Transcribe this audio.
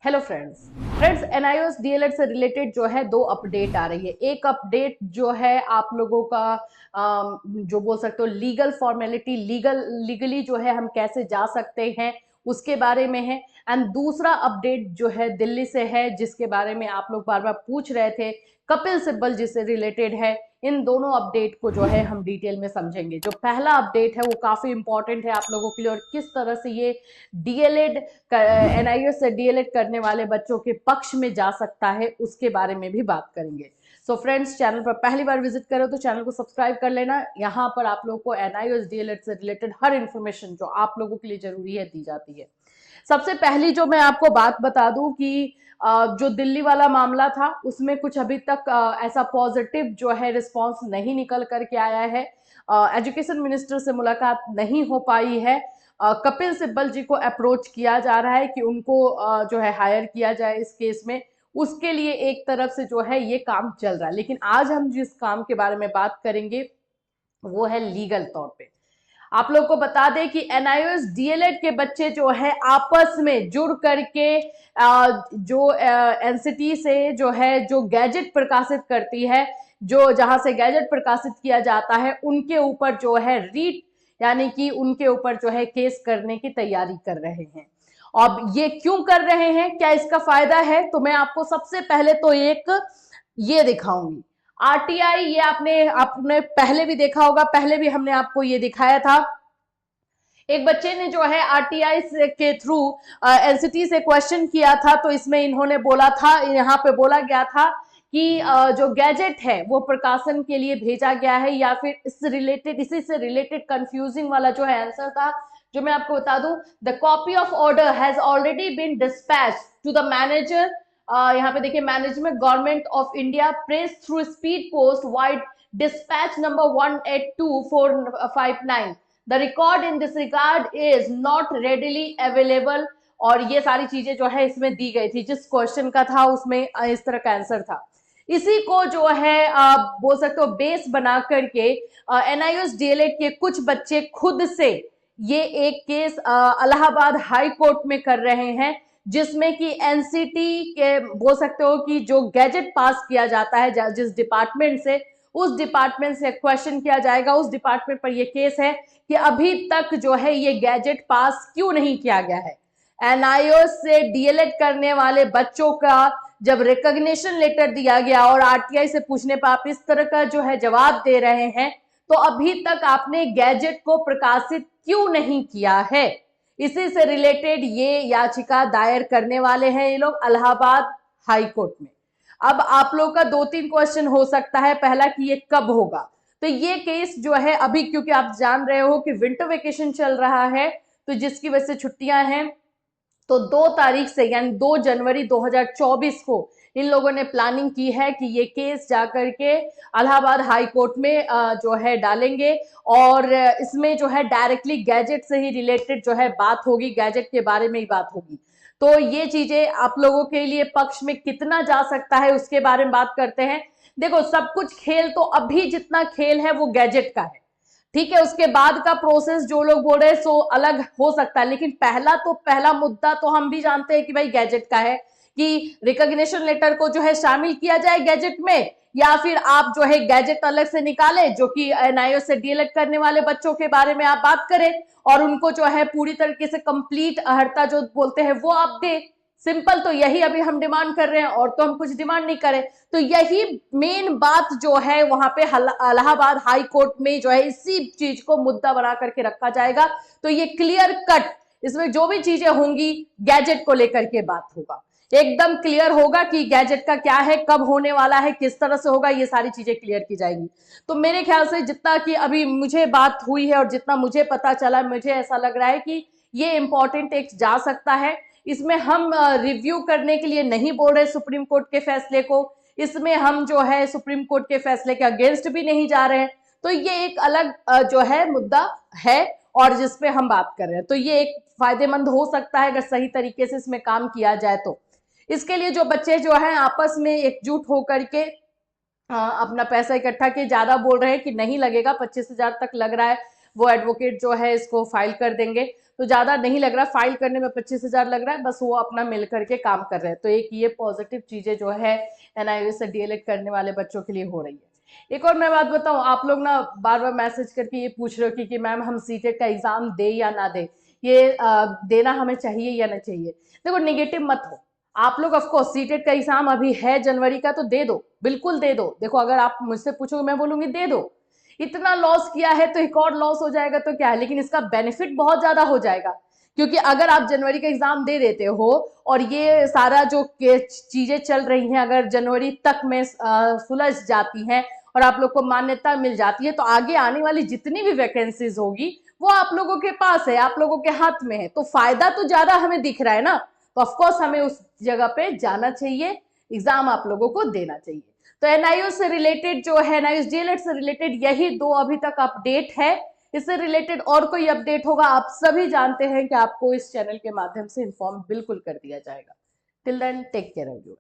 Hello friends NIOS DElEd से related जो है दो अपडेट आ रही है। एक अपडेट जो है आप लोगों का जो बोल सकते हो लीगल फॉर्मेलिटी, लीगली जो है हम कैसे जा सकते हैं उसके बारे में है। एंड दूसरा अपडेट जो है दिल्ली से है, जिसके बारे में आप लोग बार बार पूछ रहे थे, कपिल सिब्बल जिससे रिलेटेड है। इन दोनों अपडेट को जो है हम डिटेल में समझेंगे। जो पहला अपडेट है वो काफी इंपॉर्टेंट है आप लोगों के लिए, और किस तरह से ये डीएलएड एनआईएस से डीएलएड करने वाले बच्चों के पक्ष में जा सकता है उसके बारे में भी बात करेंगे। सो फ्रेंड्स, चैनल पर पहली बार विजिट करो तो चैनल को सब्सक्राइब कर लेना। यहाँ पर आप लोगों को एनआईएस डीएलएड से रिलेटेड हर इंफॉर्मेशन जो आप लोगों के लिए जरूरी है दी जाती है। सबसे पहली जो मैं आपको बात बता दूं कि जो दिल्ली वाला मामला था उसमें कुछ अभी तक ऐसा पॉजिटिव जो है रिस्पांस नहीं निकल करके आया है। एजुकेशन मिनिस्टर से मुलाकात नहीं हो पाई है। कपिल सिब्बल जी को अप्रोच किया जा रहा है कि उनको जो है हायर किया जाए इस केस में। उसके लिए एक तरफ से जो है ये काम चल रहा है, लेकिन आज हम जिस काम के बारे में बात करेंगे वो है लीगल तौर पे। आप लोग को बता दें कि एनआईओएस डीएलएड के बच्चे जो है आपस में जुड़ करके जो एनसीटी से जो है जो गैजेट प्रकाशित करती है, जो जहां से गैजेट प्रकाशित किया जाता है उनके ऊपर जो है रीट यानी कि उनके ऊपर जो है केस करने की तैयारी कर रहे हैं। अब ये क्यों कर रहे हैं, क्या इसका फायदा है, तो मैं आपको सबसे पहले तो एक ये दिखाऊंगी। आरटीआई, ये आपने आपने पहले भी देखा होगा, पहले भी हमने आपको ये दिखाया था। एक बच्चे ने जो है आरटीआई के थ्रू एनसीटी से क्वेश्चन किया था, तो इसमें इन्होंने बोला था, यहाँ पे बोला गया था कि जो गैजेट है वो प्रकाशन के लिए भेजा गया है, या फिर इसी से रिलेटेड कंफ्यूजिंग वाला जो है आंसर था, जो मैं आपको बता दूं। The copy of order has already been dispatch to the manager, यहाँ पे देखिए, management government of India press through speed post vide dispatch number 182459। The record in this regard is not readily available. और ये सारी चीजें जो है इसमें दी गई थी, जिस क्वेश्चन का था उसमें इस तरह का आंसर था। इसी को जो है बोल सकते हो बेस बना करके एनआईओएस डीएलएड के कुछ बच्चे खुद से ये एक केस इलाहाबाद हाई कोर्ट में कर रहे हैं, जिसमें कि एनसीटी के बोल सकते हो कि जो गैजेट पास किया जाता है जिस डिपार्टमेंट से, उस डिपार्टमेंट से क्वेश्चन किया जाएगा। उस डिपार्टमेंट पर यह केस है कि अभी तक जो है ये गैजेट पास क्यों नहीं किया गया है। एनआईओएस से डीएलएड करने वाले बच्चों का जब रिकॉग्निशन लेटर दिया गया और आरटीआई से पूछने पर आप इस तरह का जो है जवाब दे रहे हैं, तो अभी तक आपने गैजेट को प्रकाशित क्यों नहीं किया है। इसी से रिलेटेड ये याचिका दायर करने वाले हैं ये लोग इलाहाबाद हाई कोर्ट में। अब आप लोग का दो तीन क्वेश्चन हो सकता है, पहला कि ये कब होगा। तो ये केस जो है अभी, क्योंकि आप जान रहे हो कि विंटर वेकेशन चल रहा है, तो जिसकी वजह से छुट्टियां हैं, तो 2 तारीख से यानी 2 जनवरी 2024 को इन लोगों ने प्लानिंग की है कि ये केस जाकर के इलाहाबाद हाई कोर्ट में जो है डालेंगे, और इसमें जो है डायरेक्टली गैजेट से ही रिलेटेड जो है बात होगी, गैजेट के बारे में ही बात होगी। तो ये चीजें आप लोगों के लिए पक्ष में कितना जा सकता है उसके बारे में बात करते हैं। देखो, सब कुछ खेल तो अभी जितना खेल है वो गैजेट का है, ठीक है। उसके बाद का प्रोसेस जो लोग बोल रहे हैं सो अलग हो सकता है, लेकिन पहला मुद्दा तो हम भी जानते हैं कि भाई गैजेट का है, कि रिकॉग्निशन लेटर को जो है शामिल किया जाए गैजेट में, या फिर आप जो है गैजेट अलग से निकाले, जो कि एनआईओएस से डीएलएड करने वाले बच्चों के बारे में आप बात करें और उनको जो है पूरी तरीके से कंप्लीट अर्हता जो बोलते हैं वो आप दे। सिंपल तो यही अभी हम डिमांड कर रहे हैं, और तो हम कुछ डिमांड नहीं करें। तो यही मेन बात जो है वहां पे इलाहाबाद हाई कोर्ट में जो है इसी चीज को मुद्दा बना करके रखा जाएगा। तो ये क्लियर कट इसमें जो भी चीजें होंगी गैजेट को लेकर के बात होगा, एकदम क्लियर होगा कि गैजेट का क्या है, कब होने वाला है, किस तरह से होगा, ये सारी चीजें क्लियर की जाएंगी। तो मेरे ख्याल से जितना कि अभी मुझे बात हुई है और जितना मुझे पता चला, मुझे ऐसा लग रहा है कि ये इंपॉर्टेंट एक जा सकता है। इसमें हम रिव्यू करने के लिए नहीं बोल रहे सुप्रीम कोर्ट के फैसले को, इसमें हम जो है सुप्रीम कोर्ट के फैसले के अगेंस्ट भी नहीं जा रहे हैं। तो ये एक अलग जो है मुद्दा है और जिसपे हम बात कर रहे हैं। तो ये एक फायदेमंद हो सकता है अगर सही तरीके से इसमें काम किया जाए तो। इसके लिए जो बच्चे जो है आपस में एकजुट होकर के अपना पैसा इकट्ठा किए, ज्यादा बोल रहे हैं कि नहीं लगेगा, 25,000 तक लग रहा है, वो एडवोकेट जो है इसको फाइल कर देंगे। तो ज्यादा नहीं लग रहा, फाइल करने में 25,000 लग रहा है, बस वो अपना मिल करके काम कर रहे हैं। तो एक ये पॉजिटिव चीजें जो है एनआईओ से डीएलएड करने वाले बच्चों के लिए हो रही है। एक और मैं बात बताऊं, आप लोग ना बार बार मैसेज करके ये पूछ रहे हो कि मैम हम सीटेट का एग्जाम दे या ना दे, ये देना हमें चाहिए या ना चाहिए। देखो नेगेटिव मत हो आप लोग, ऑफकोर्स सीटेट का एग्जाम अभी है जनवरी का, तो दे दो, बिल्कुल दे दो। देखो अगर आप मुझसे पूछोगे मैं बोलूंगी दे दो, इतना लॉस किया है तो एक और लॉस हो जाएगा तो क्या है, लेकिन इसका बेनिफिट बहुत ज्यादा हो जाएगा। क्योंकि अगर आप जनवरी का एग्जाम दे देते हो और ये सारा जो चीजें चल रही हैं अगर जनवरी तक में सुलझ जाती हैं और आप लोग को मान्यता मिल जाती है, तो आगे आने वाली जितनी भी वैकेंसीज होगी वो आप लोगों के पास है, आप लोगों के हाथ में है, तो फायदा तो ज्यादा हमें दिख रहा है ना। तो ऑफकोर्स हमें उस जगह पे जाना चाहिए, एग्जाम आप लोगों को देना चाहिए। तो एनआईओ से रिलेटेड जो है, एनआईओ डीएलएड से रिलेटेड यही दो अभी तक अपडेट है। इससे रिलेटेड और कोई अपडेट होगा आप सभी जानते हैं कि आपको इस चैनल के माध्यम से इन्फॉर्म बिल्कुल कर दिया जाएगा। Till then take care everyone.